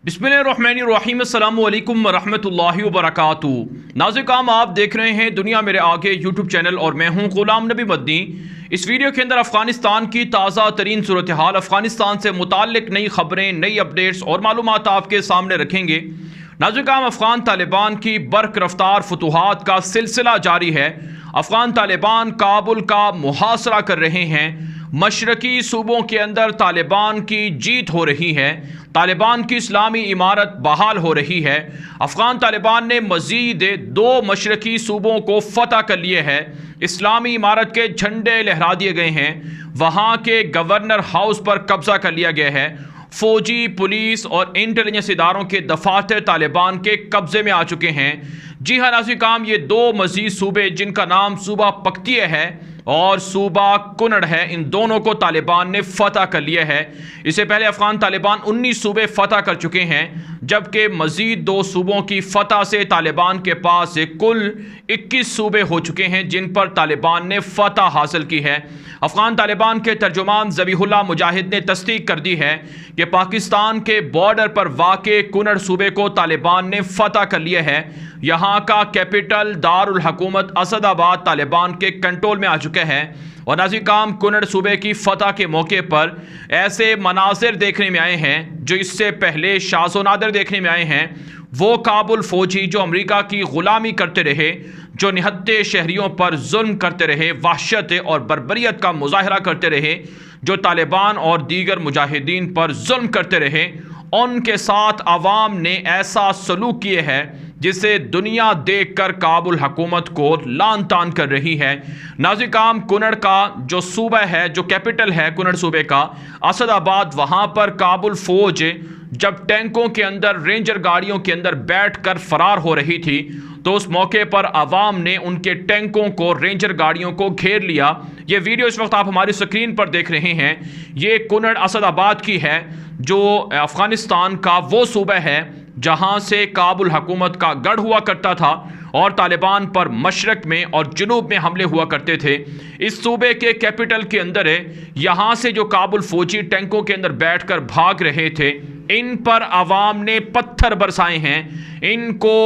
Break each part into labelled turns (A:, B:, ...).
A: बिस्मिल्लाहिर्रहमानिर्रहीम अस्सलामु अलैकुम वरहमतुल्लाहि वबरकातुहू। नाज़िर आप देख रहे हैं दुनिया मेरे आगे यूट्यूब चैनल और मैं हूं गुलाम नबी मदनी। इस वीडियो के अंदर अफ़गानिस्तान की ताज़ा तरीन सूरत हाल, अफ़गानिस्तान से मुताल्लिक नई खबरें, नई अपडेट्स और मालूमात आपके सामने रखेंगे। नाज़िर अफ़गान तालिबान की बर्क रफ्तार फतूहात का सिलसिला जारी है। अफ़गान तालिबान काबुल का मुहासरा कर रहे हैं। मशरकी सूबों के अंदर तालिबान की जीत हो रही है। तालिबान की इस्लामी इमारत बहाल हो रही है। अफ़गान तालिबान ने मज़ीद 2 मशरकी सूबों को फतह कर लिए है। इस्लामी इमारत के झंडे लहरा दिए गए हैं। वहाँ के गवर्नर हाउस पर कब्ज़ा कर लिया गया है। फ़ौजी, पुलिस और इंटेलिजेंस इदारों के दफातर तालिबान के कब्ज़े में आ चुके हैं। जी हाँ नाज़िर, ये 2 मज़ीद सूबे जिनका नाम सूबा पख्तिया है और सूबा कुनड़ है, इन दोनों को तालिबान ने फतह कर लिया है। इससे पहले अफ़गान तालिबान 19 सूबे फतह कर चुके हैं, जबकि मज़ीद 2 सूबों की फतह से तालिबान के पास कुल 21 सूबे हो चुके हैं जिन पर तालिबान ने फतह हासिल की है। अफ़गान तालिबान के तर्जुमान ज़बीहुल्लाह मुजाहिद ने तस्दीक कर दी है कि पाकिस्तान के बॉर्डर पर वाक़े कुनड़ सूबे को तालिबान ने फतह कर लिया है। यहाँ का कैपिटल दारुल हुकूमत असदाबाद तालिबान के कंट्रोल में आ चुका है। और नाज़िर कुनड़ सूबे की फतह के मौके पर ऐसे मनाज़िर देखने में आए हैं जो इससे पहले शाज़ो नादिर देखने में आए हैं। वो काबुल फ़ौजी जो अमेरिका की ग़ुलामी करते रहे, जो निहत्ते शहरियों पर जुल्म करते रहे, वहशत और बर्बरियत का मुजाहरा करते रहे, जो तालिबान और दीगर मुजाहिदीन पर जुल्म करते रहे, उनके साथ अवाम ने ऐसा सलूक किए है जिसे दुनिया देखकर काबुल हुकूमत को लान तान कर रही है। नाज़िर कुनड़ का जो सूबा है, जो कैपिटल है कुनड़ सूबे का असदाबाद, वहाँ पर काबुल फ़ौज जब टैंकों के अंदर, रेंजर गाड़ियों के अंदर बैठकर फरार हो रही थी तो उस मौके पर अवाम ने उनके टैंकों को, रेंजर गाड़ियों को घेर लिया। ये वीडियो इस वक्त आप हमारी स्क्रीन पर देख रहे हैं। ये कुनड़ असदाबाद की है जो अफ़गानिस्तान का वो सूबा है जहाँ से काबुल हुकूमत का गढ़ हुआ करता था और तालिबान पर मशरक में और जुनूब में हमले हुआ करते थे। इस सूबे के कैपिटल के अंदर है। यहाँ से जो काबुल फ़ौजी टैंकों के अंदर बैठकर भाग रहे थे, इन पर अवाम ने पत्थर बरसाए हैं, इनको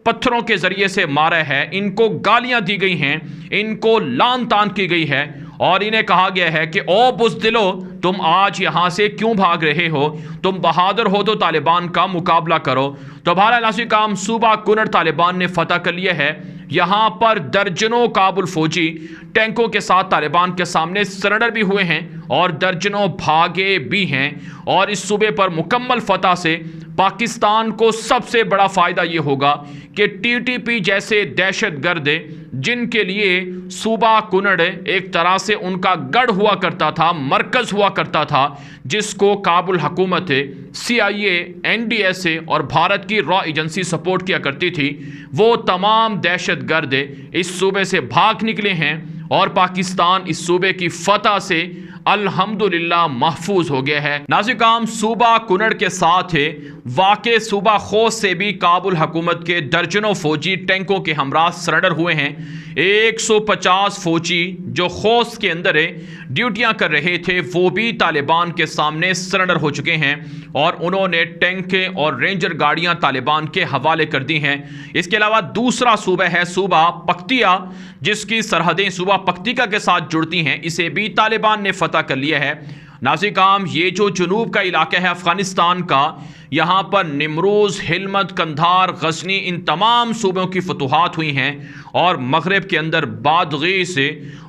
A: पत्थरों के ज़रिए से मारा है, इनको गालियाँ दी गई हैं, इनको लान तान की गई है और इन्हें कहा गया है कि ओ बुज़दिलो, तुम आज यहाँ से क्यों भाग रहे हो? तुम बहादुर हो तो तालिबान का मुकाबला करो। तो बहरहाल नाज़िर सूबा कुनड़ तालिबान ने फतह कर लिया है। यहाँ पर दर्जनों काबुल फ़ौजी टैंकों के साथ तालिबान के सामने सरेंडर भी हुए हैं और दर्जनों भागे भी हैं। और इस सूबे पर मुकम्मल फतह से पाकिस्तान को सबसे बड़ा फ़ायदा ये होगा कि टीटीपी जैसे दहशतगर्द जिनके लिए सूबा कुनड़ एक तरह से उनका गढ़ हुआ करता था, मरकज़ हुआ करता था, जिसको काबुल हुकूमत, CIA, NDSA और भारत की रॉ एजेंसी सपोर्ट किया करती थी, वो तमाम दहशतगर्द इस सूबे से भाग निकले हैं और पाकिस्तान इस सूबे की फतह से अल्हम्दुलिल्लाह महफूज हो गया है। नाज़िर सूबा कुनड़ के साथ वाक़े सूबा खोस से भी काबुल हुकूमत के दर्जनों फ़ौजी टैंकों के हमरा सरेंडर हुए हैं। 150 फ़ौजी जो खोस के अंदर ड्यूटियां कर रहे थे वो भी तालिबान के सामने सरेंडर हो चुके हैं और उन्होंने टैंक और रेंजर गाड़ियां तालिबान के हवाले कर दी हैं। इसके अलावा दूसरा सूबा है सूबा पख्तिया, जिसकी सरहदें सूबा पख्तिया के साथ जुड़ती हैं, इसे भी तालिबान ने फतह कर लिया है। नाज़िर ये जो जुनूब का इलाका है अफ़गानिस्तान का, यहाँ पर निमरोज़, हिलमत, कंधार, गज़नी, इन तमाम सूबों की फतूहात हुई हैं और मग़रिब के अंदर बादग़ीस,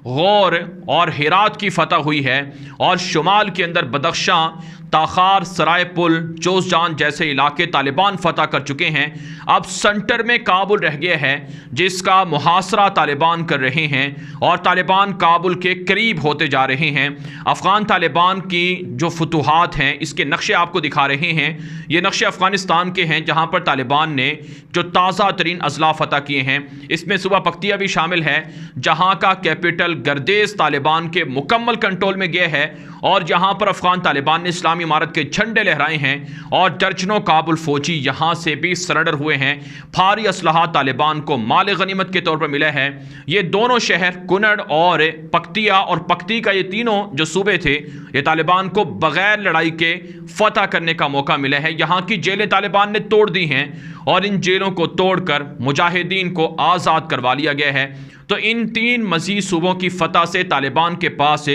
A: गौर और हिरात की फ़तह हुई है और शुमाल के अंदर बदख्शां, ताखार, सरायपुल, जोज़जान जैसे इलाके तालिबान फ़तह कर चुके हैं। अब सेंटर में काबुल रह गया है जिसका मुहासरा तालिबान कर रहे हैं और तालिबान काबुल के करीब होते जा रहे हैं। अफ़गान तालिबान की जो फतूहात हैं इसके नक्शे आपको दिखा रहे हैं। ये नक्शे अफ़गानिस्तान के हैं जहाँ पर तालिबान ने जो ताज़ा तरीन अज़ला फ़तह किए हैं। इसमें सूबा पख्तिया भी शामिल है जहाँ का कैपिटल गर्देज़ तालिबान के मुकम्मल कंट्रोल में गया है और जहां पर अफगान तालिबान ने इस्लामी इमारत के झंडे लहराए हैं और दर्जनों काबुल फौजी यहां से भी सरेंडर हुए हैं। भारी असलहा तालिबान को माल गनीमत के तौर पर मिला है। ये दोनों शहर कुनड़ और पख्तिया और पख्ती का, ये तीनों जो सूबे थे, ये तालिबान को बगैर लड़ाई के फतह करने का मौका मिला है। यहाँ की जेलें तालिबान ने तोड़ दी हैं और इन जेलों को तोड़कर मुजाहिदीन को आज़ाद करवा लिया गया है। तो इन 3 मज़ीद सूबों की फतह से तालिबान के पास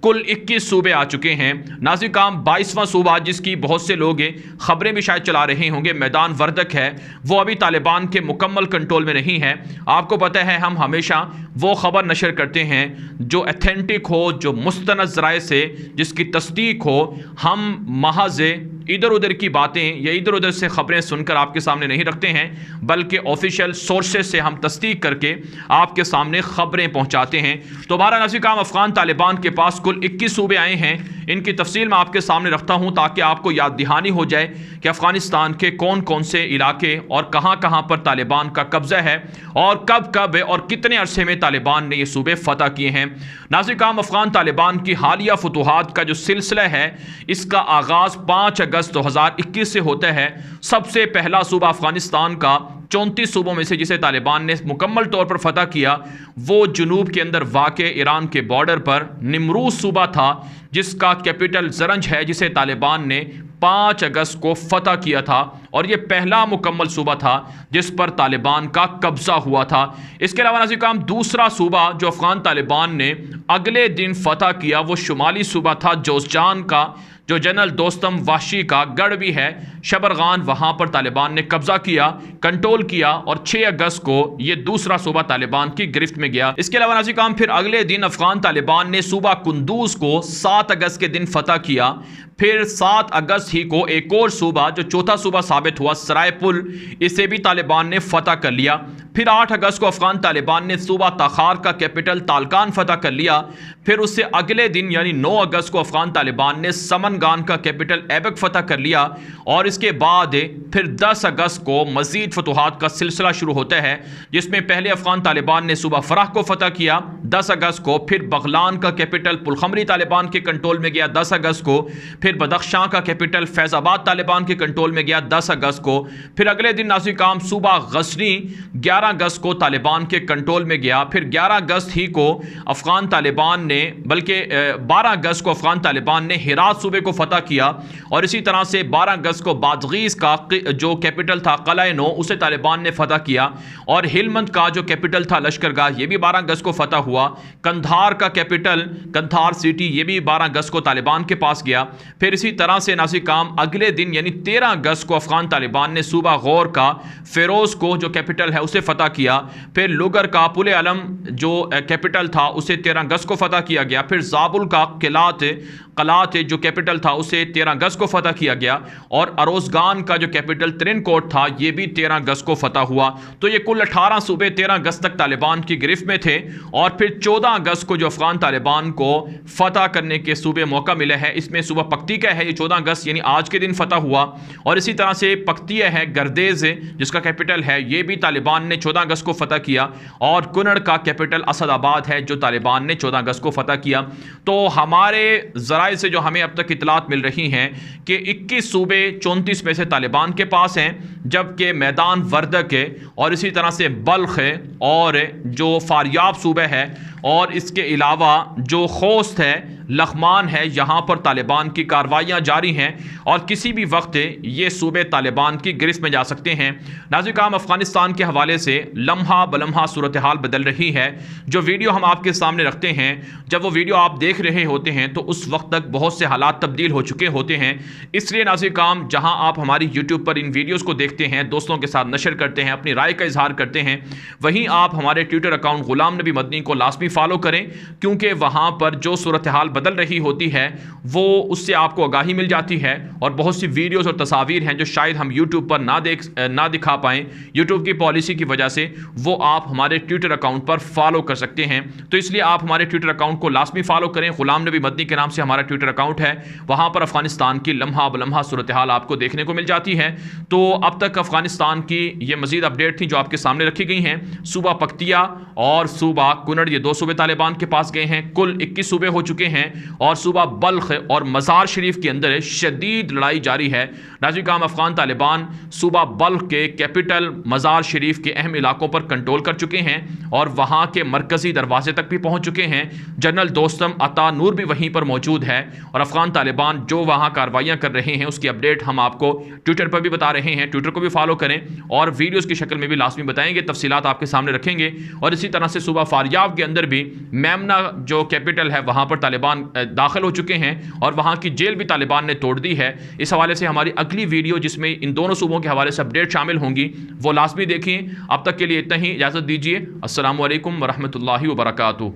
A: कुल 21 सूबे आ चुके हैं। नाज़िर काम 22वां सूबा, जिसकी बहुत से लोग ख़बरें भी शायद चला रहे होंगे, मैदान वर्दक है, वो अभी तालिबान के मुकम्मल कंट्रोल में नहीं है। आपको पता है हम हमेशा वो ख़बर नशर करते हैं जो एथेंटिक हो, जो मुस्तनद ज़राए से जिसकी तस्दीक हो। हम महज इधर उधर की बातें या इधर उधर से ख़बरें सुनकर आपके सामने नहीं रखते हैं, बल्कि ऑफिशियल सोर्सेज से हम तस्दीक करके आपके सामने ख़बरें पहुँचाते हैं। तो हमारा नाज़िर काम अफ़गान तालिबान के पास कुल 21 सूबे आए हैं। इनकी तफसील मैं आपके सामने रखता हूं ताकि आपको याद दहानी हो जाए कि अफगानिस्तान के कौन कौन से इलाके और कहां कहां पर तालिबान का कब्जा है और कब कब और कितने अरसे में तालिबान ने ये सूबे फतह किए हैं। नाज़िर काम अफगान तालिबान की हालिया फतूहात का जो सिलसिला है, इसका आगाज़ 5 अगस्त 2021 से होता है। सबसे पहला सूबा अफगानिस्तान का 34 सूबों में से जिसे तालिबान ने मुकम्मल तौर पर फतह किया, वो जुनूब के अंदर वाक़े ईरान के बॉर्डर पर निमरूज सूबा था, जिसका कैपिटल ज़रंज है, जिसे तालिबान ने 5 अगस्त को फतह किया था और ये पहला मुकम्मल सूबा था जिस पर तालिबान का कब्जा हुआ था। इसके अलावा नाज़िर काम दूसरा सूबा जो अफ़गान तालिबान ने अगले दिन फतह किया, वो शुमाली सूबा था जोज़जान का, जो जनरल दोस्तम वाशी का गढ़ भी है, शबरगान, वहाँ पर तालिबान ने कब्जा किया, कंट्रोल किया और 6 अगस्त को ये दूसरा सूबा तालिबान की गिरफ्त में गया। इसके अलावा नाज़िर काम फिर अगले दिन अफ़गान तालिबान ने सूबा कुंदूज को 7 अगस्त के दिन फतह किया। फिर 7 अगस्त ही को एक और सूबा जो चौथा सूबा साबित हुआ, सरायपुल, इसे भी तालिबान ने फतह कर लिया। फिर 8 अगस्त को अफ़गान तालिबान ने सूबा ताखार का कैपिटल तालकान फतह कर लिया। फिर उससे अगले दिन यानी 9 अगस्त को अफ़गान तालिबान ने समनगान का कैपिटल ऐबक फतह कर लिया और इसके बाद फिर 10 अगस्त को मज़ीद फतूहात का सिलसिला शुरू होता है, जिसमें पहले अफ़गान तालिबान ने सूबा फ़राह को फतह किया 10 अगस्त को। फिर बगलान का कैपिटल पुलखमरी तालिबान के कंट्रोल में गया 10 अगस्त को। फिर बदख्शां का कैपिटल फैज़ाबाद तालिबान के कंट्रोल में गया 10 अगस्त को। फिर अगले दिन नाज़िर काम सूबा गज़नी 11 अगस्त को तालिबान के कंट्रोल में गया। फिर 11 अगस्त ही को अफ़गान तालिबान ने, बल्कि 12 अगस्त को अफ़गान तालिबान ने हेरात सूबे को फतह किया और इसी तरह से 12 अगस्त को बादगीज़ का जो कैपिटल था क़लआ नौ, उसे तालिबान ने फतह किया और हिलमंद का जो कैपिटल था लश्करगाह, ये भी 12 अगस्त को फतह हुआ। कंधार का कैपिटल कंधार सिटी, ये भी 12 अगस्त को तालिबान के पास गया। फिर इसी तरह से नाज़िर काम अगले दिन यानी 13 अगस्त को अफ़गान तालिबान ने सूबा गौर का फ़िरोज़ को जो कैपिटल है उसे फतह किया। फिर लुगर का पुल अलम जो कैपिटल था उसे 13 अगस्त को फतह किया गया। फिर ज़ाबुल का क़लात जो कैपिटल था उसे 13 अगस्त को फतह किया गया और अरोज़गान का जो कैपिटल त्रिनकोट था ये भी 13 अगस्त को फतह हुआ। तो ये कुल 18 सूबे 13 अगस्त तक तालिबान की गिरफ्त में थे और फिर 14 अगस्त को जो अफ़गान तालिबान को फतह करने के सूबे मौका मिला है, इसमें सूबा पख्तिया है, ये 14 अगस्त यानी आज के दिन फतह हुआ। और इसी तरह से पख्तिया है, गर्देज़ जिसका कैपिटल है, ये भी तालिबान ने 14 अगस्त को फतह किया और कुनड़ का कैपिटल असदाबाद है जो तालिबान ने 14 अगस्त को फतह किया। तो हमारे ज़राए से जो हमें अब तक इतलात मिल रही हैं कि 21 सूबे 34 में से तालिबान के पास हैं, जबकि मैदान वर्दक है और इसी तरह से बल्ख है और जो फारियाब सूबे है और इसके अलावा जो खोस्त है, लखमान है, यहाँ पर तालिबान की कार्रवाइयाँ जारी हैं और किसी भी वक्त ये सूबे तालिबान की गिरफ्त में जा सकते हैं। नाज़िर काम अफ़गानिस्तान के हवाले से लम्हा बलम्हा सूरत हाल बदल रही है। जो वीडियो हम आपके सामने रखते हैं, जब वो वीडियो आप देख रहे होते हैं तो उस वक्त तक बहुत से हालात तब्दील हो चुके होते हैं। इसलिए नाज़िर काम जहाँ आप हमारी यूट्यूब पर इन वीडियोज़ को देखते हैं, दोस्तों के साथ नशर करते हैं, अपनी राय का इजहार करते हैं, वहीं आप हमारे ट्विटर अकाउंट ग़ुलाम नबी मदनी को लाजमी फॉलो करें, क्योंकि वहाँ पर जो सूरत हाल बदल रही होती है वो उससे आपको आगाही मिल जाती है और बहुत सी वीडियोस और तस्वीर हैं जो शायद हम यूट्यूब पर ना दिखा पाएँ यूट्यूब की पॉलिसी की वजह से, वो आप हमारे ट्विटर अकाउंट पर फॉलो कर सकते हैं। तो इसलिए आप हमारे ट्विटर अकाउंट को लाजमी फॉलो करें। ग़ुलाम नबी मदनी के नाम से हमारा ट्विटर अकाउंट है, वहाँ पर अफ़गानिस्तान की लम्हा बलम्हा सूरत हाल आपको देखने को मिल जाती है। तो अब तक अफ़गानिस्तान की ये मज़ीद अपडेट थी जो आपके सामने रखी गई हैं। सूबा पख्तिया और सूबा कुनड़, ये 2 सूबे तालिबान के पास गए हैं। कुल 21 सूबे हो चुके हैं और सूबा बल्ख और मज़ार शरीफ के अंदर शदीद लड़ाई जारी है। नाज़रीन काम, अफगान तालिबान सूबा बल्ख के कैपिटल मज़ार शरीफ के अहम इलाकों पर कंट्रोल कर चुके हैं और वहाँ के मरकज़ी दरवाजे तक भी पहुँच चुके हैं। जनरल दोस्तम अता नूर भी वहीं पर मौजूद है और अफगान तालिबान जो वहाँ कार्रवाइयाँ कर रहे हैं उसकी अपडेट हम आपको ट्विटर पर भी बता रहे हैं। ट्विटर को भी फॉलो करें और वीडियोज़ की शक्ल में भी लाजमी बताएंगे, तफसीलात आपके सामने रखेंगे। और इसी तरह से सूबा फारियाब के अंदर भी मेमना जो कैपिटल है वहाँ पर तालिबान दाखिल हो चुके हैं और वहाँ की जेल भी तालिबान ने तोड़ दी है। इस हवाले से हमारी अगली वीडियो जिसमें इन दोनों सूबों के हवाले से अपडेट शामिल होंगी वो लाजमी देखें। अब तक के लिए इतना ही, इजाज़त दीजिए। अस्सलामु अलैकुम वरहमतुल्लाहि वबरकातुहू।